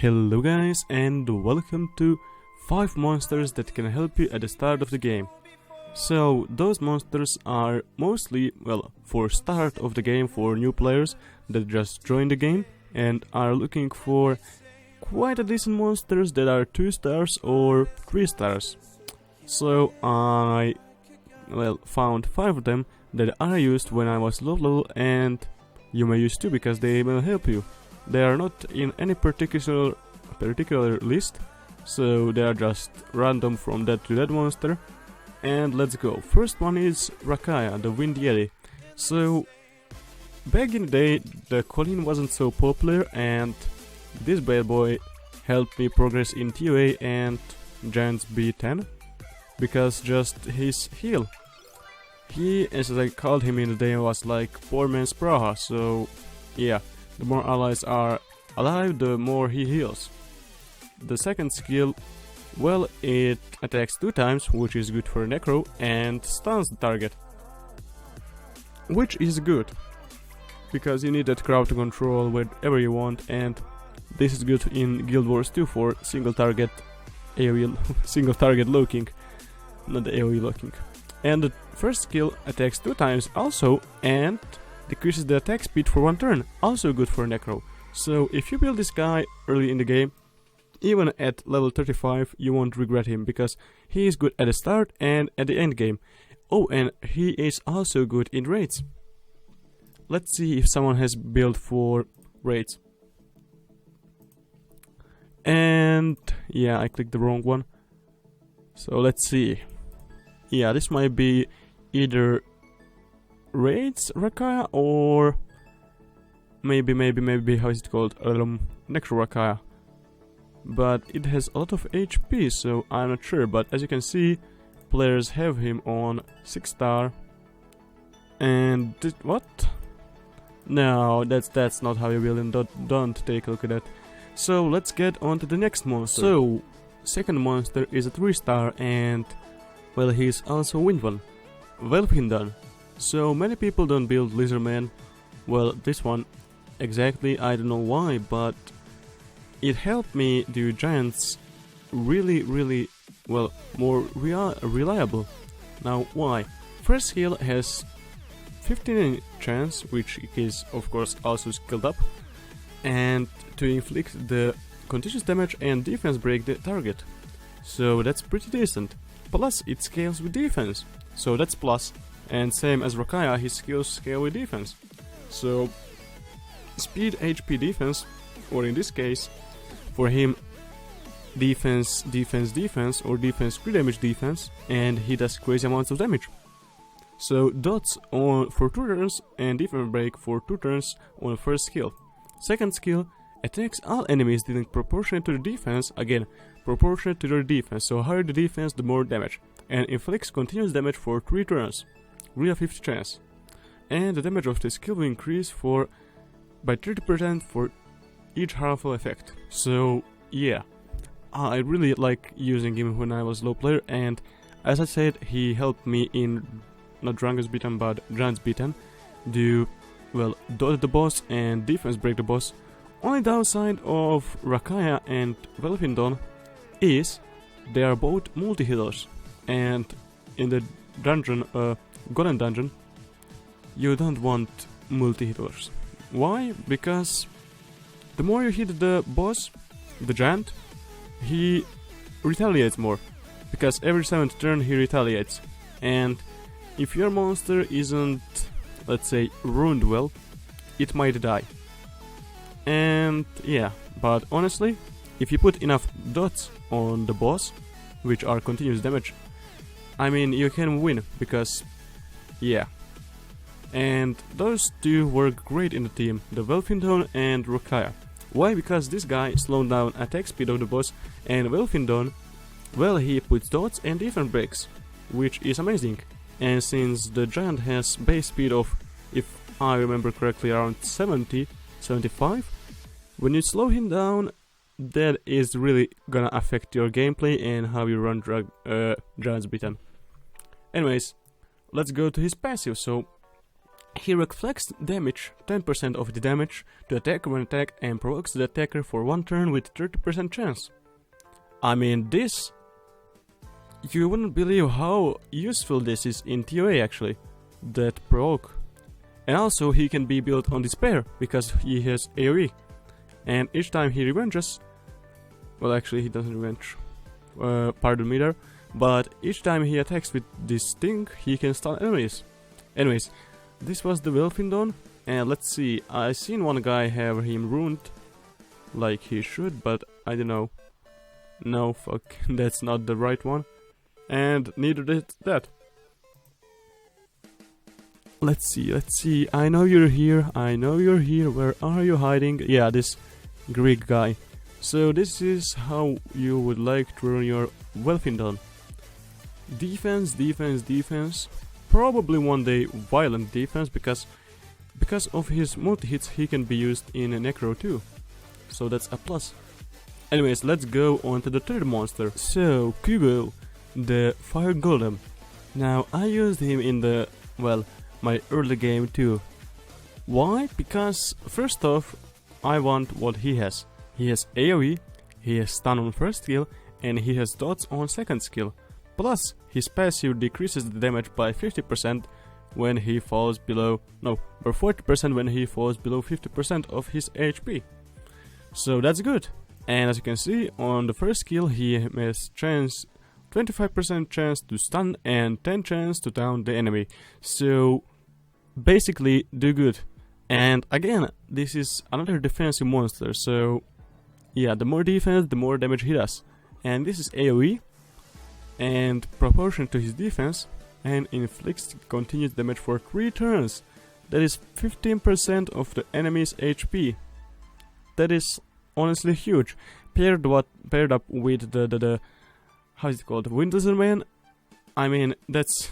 Hello guys and welcome to 5 monsters that can help you at the start of the game. So those monsters are mostly, for start of the game for new players that just joined the game and are looking for quite a decent monsters that are 2 stars or 3 stars. So I found 5 of them that I used when I was low level, and you may use too because they will help you. They are not in any particular list, so they are just random from that to that monster. And let's go. First one is Rakaya, the Wind Yeti. So back in the day, the Colleen wasn't so popular, and this bad boy helped me progress in TOA and Giants B10 because just his heal. He, as I called him in the day, was like poor man's Praha. So yeah, the more allies are alive, the more he heals. The second skill, it attacks 2 times, which is good for Necro, and stuns the target. Which is good, because you need that crowd to control wherever you want, and this is good in Guild Wars 2 for single target AoE, single target locking, not the AoE locking. And the first skill attacks 2 times also, and decreases the attack speed for 1 turn, also good for Necro. So if you build this guy early in the game, even at level 35, you won't regret him, because he is good at the start and at the end game. Oh, and he is also good in raids. Let's see if someone has built for raids. And yeah, I clicked the wrong one. So let's see. Yeah, this might be either raids Rakaya or maybe how is it called? Necro Rakaya. But it has a lot of HP, so I'm not sure. But as you can see, players have him on 6 star. And what? No, that's not how you build him. Don't take a look at that. So let's get on to the next monster. So second monster is a 3 star, and he's also Wind one, Welfhindon. So many people don't build Lizardman. This one exactly, I don't know why, but it helped me do giants really more reliable. Now why? First skill has 15 chance, which is of course also skilled up, and to inflict the continuous damage and defense break the target. So that's pretty decent. Plus it scales with defense, so that's plus. And same as Rakaya, his skills scale with defense. So speed, HP, defense, or in this case for him defense, or defense crit damage defense, and he does crazy amounts of damage. So dots on for 2 turns and defense break for 2 turns on the first skill. Second skill attacks all enemies dealing proportionate to the defense, again proportionate to their defense, so higher the defense the more damage, and inflicts continuous damage for 3 turns, real 50 chance. And the damage of the skill will increase by 30% for each harmful effect. So yeah, I really like using him when I was low player, and as I said, he helped me in not Dragons Beaten but Giants Beaten do dodge the boss and defense break the boss. Only downside of Rakaya and Welfhindon is they are both multi-healers, and in the dungeon, Golem dungeon, you don't want multi-healers. Why? Because the more you hit the boss, the giant, he retaliates more, because every 7th turn he retaliates. And if your monster isn't, let's say, ruined well, it might die. And yeah, but honestly, if you put enough dots on the boss, which are continuous damage, I mean, you can win, because yeah. And those 2 work great in the team, the Welfhindon and Rakaya. Why? Because this guy slowed down attack speed of the boss, and Welfhindon, he puts dots and defense breaks, which is amazing. And since the giant has base speed of, if I remember correctly, around 75, when you slow him down, that is really gonna affect your gameplay and how you run Giants Beaten. Anyways, let's go to his passive. So He reflects damage, 10% of the damage, to attacker when attack and provokes the attacker for 1 turn with 30% chance. I mean, this... You wouldn't believe how useful this is in TOA actually, that provoke. And also he can be built on Despair, because he has AoE. And each time he revenges... Well, actually he doesn't revenge, pardon me there. But each time he attacks with this thing, he can stun enemies. Anyways, this was the Welfindon, and let's see, I seen one guy have him ruined, like he should, but I don't know. No, fuck, that's not the right one. And neither did that. Let's see, I know you're here, where are you hiding? Yeah, this Greek guy. So this is how you would like to run your Welfindon. Defense, defense, defense. Probably one day violent defense, because of his multi-hits he can be used in a Necro too. So that's a plus. Anyways, let's go on to the third monster. So, Kugo, the Fire Golem. Now, I used him in the, well, my early game too. Why? Because, first off, I want what he has. He has AoE, he has stun on first skill, and he has dots on second skill. Plus, his passive decreases the damage by 50% when he falls below, no, or 40% when he falls below 50% of his HP. So that's good. And as you can see, on the first skill he has 25% chance to stun and 10 chance to down the enemy. So basically do good. And again, this is another defensive monster, so yeah, the more defense, the more damage he does. And this is AoE, and proportion to his defense, and inflicts continuous damage for 3 turns. That is 15% of the enemy's HP. That is honestly huge. Paired up with the how is it called, Windlaser, I mean, that's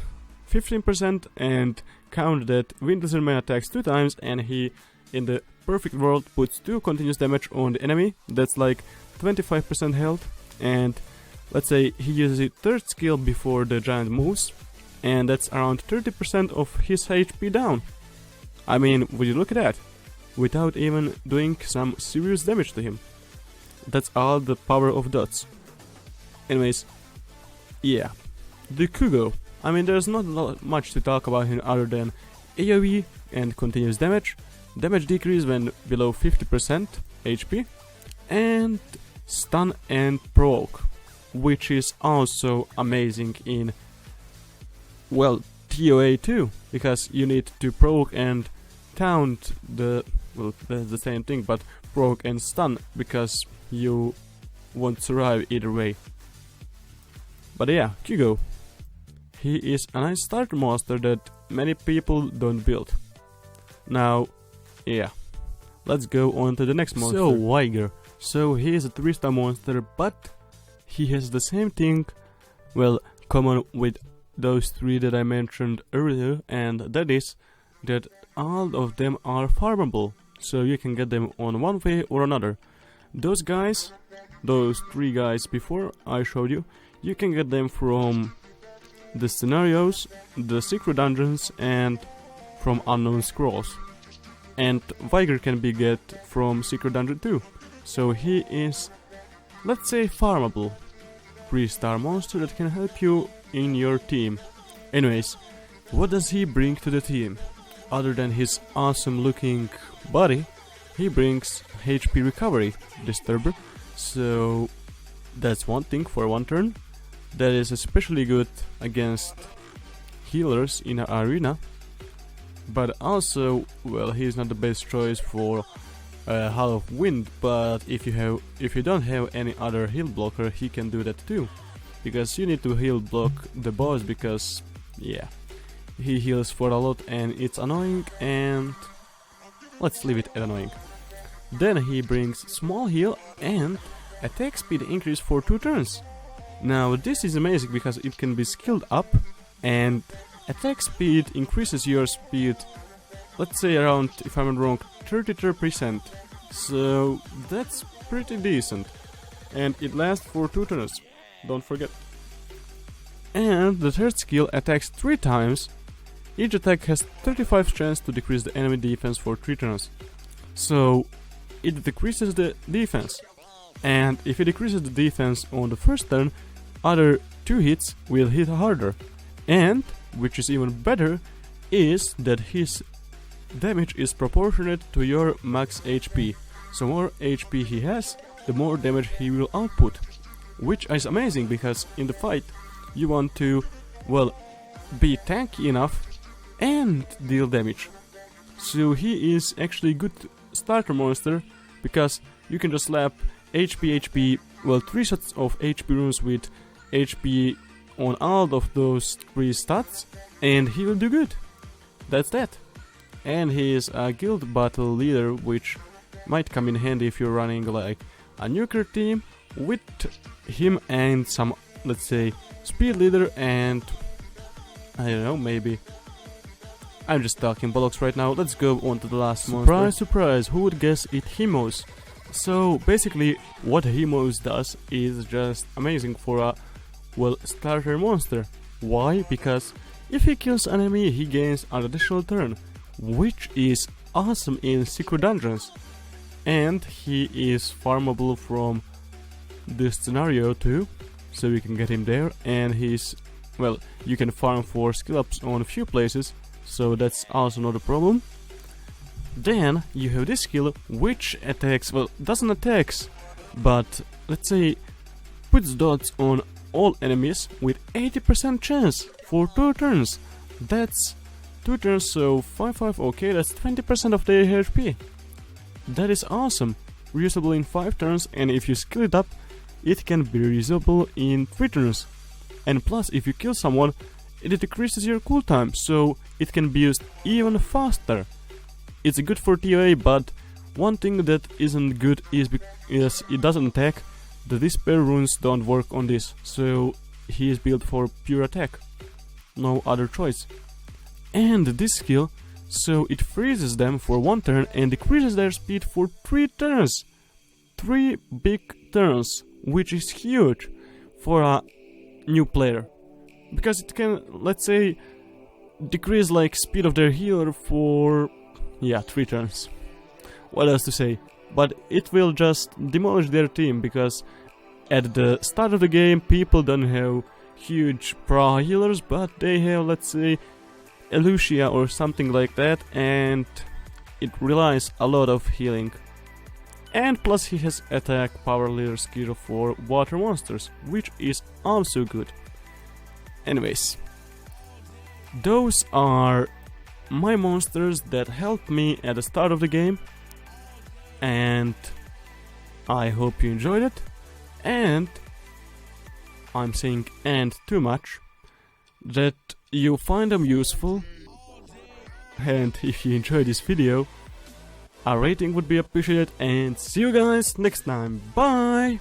15%, and count that Windlaser attacks 2 times, and he, in the perfect world, puts 2 continuous damage on the enemy. That's like 25% health, and let's say he uses his third skill before the giant moves, and that's around 30% of his HP down. I mean, would you look at that? Without even doing some serious damage to him. That's all the power of dots. Anyways, yeah. The Kugo. I mean, there's not much to talk about him other than AoE and continuous damage, damage decrease when below 50% HP, and stun and provoke, which is also amazing in, well, TOA too, because you need to provoke and taunt the, well, that's the same thing, but provoke and stun, because you won't survive either way. But yeah, Kugo. He is a nice starter monster that many people don't build. Now, yeah, let's go on to the next monster. So, Weiger. So, he is a 3-star monster, but he has the same thing, well, common with those 3 that I mentioned earlier, and that is that all of them are farmable, so you can get them on one way or another. Those guys, those 3 guys before I showed you, you can get them from the scenarios, the secret dungeons, and from unknown scrolls. And Weiger can be get from secret dungeon too. So he is, let's say, farmable 3-star monster that can help you in your team. Anyways, what does he bring to the team? Other than his awesome looking body, he brings HP recovery disturber. So that's one thing for 1 turn. That is especially good against healers in an arena, but also, well, he's not the best choice for Hall of Wind. But if you don't have any other heal blocker, he can do that too, because you need to heal block the boss, because yeah, he heals for a lot and it's annoying, and let's leave it at annoying. Then he brings small heal and attack speed increase for 2 turns. Now this is amazing because it can be skilled up, and attack speed increases your speed, let's say around, if I'm not wrong, 33%. So that's pretty decent. And it lasts for 2 turns, don't forget. And the third skill attacks 3 times, each attack has 35 chance to decrease the enemy defense for 3 turns. So it decreases the defense. And if it decreases the defense on the first turn, other 2 hits will hit harder. And, which is even better, is that his damage is proportionate to your max HP. So more HP he has, the more damage he will output. Which is amazing because in the fight you want to, well, be tanky enough and deal damage. So he is actually a good starter monster because you can just slap HP, well, 3 sets of HP runes with HP on all of those 3 stats and he will do good. That's that. And he is a guild battle leader, which might come in handy if you're running like a nuclear team with him and some, let's say, speed leader and I don't know, maybe. I'm just talking bollocks right now. Let's go on to the last monster. Surprise, surprise, who would guess it? Hemos. So basically what Hemos does is just amazing for a, well, starter monster. Why? Because if he kills an enemy he gains an additional turn, which is awesome in secret dungeons. And he is farmable from this scenario too, so you can get him there. And he's, well, you can farm for skill ups on a few places, so that's also not a problem. Then you have this skill which attacks, well, doesn't attacks, but let's say puts dots on all enemies with 80% chance for 2 turns. That's 2 turns, so 5, okay, that's 20% of their HP. That is awesome. Reusable in 5 turns, and if you skill it up, it can be reusable in 3 turns. And plus, if you kill someone, it decreases your cooltime, so it can be used even faster. It's good for TOA, but one thing that isn't good is because it doesn't attack. The Despair runes don't work on this, so he is built for pure attack. No other choice. And this skill, so it freezes them for 1 turn and decreases their speed for 3 turns. 3 big turns, which is huge for a new player. Because it can, let's say, decrease like speed of their healer for, yeah, 3 turns. What else to say? But it will just demolish their team, because at the start of the game people don't have huge pro healers, but they have, let's say, Elucia or something like that, and it relies a lot of healing. And plus he has attack power leader skill for water monsters, which is also good. Anyways, those are my monsters that helped me at the start of the game, and I hope you enjoyed it. And I'm saying "and" too much, that you find them useful, and if you enjoyed this video, a rating would be appreciated, and see you guys next time. Bye!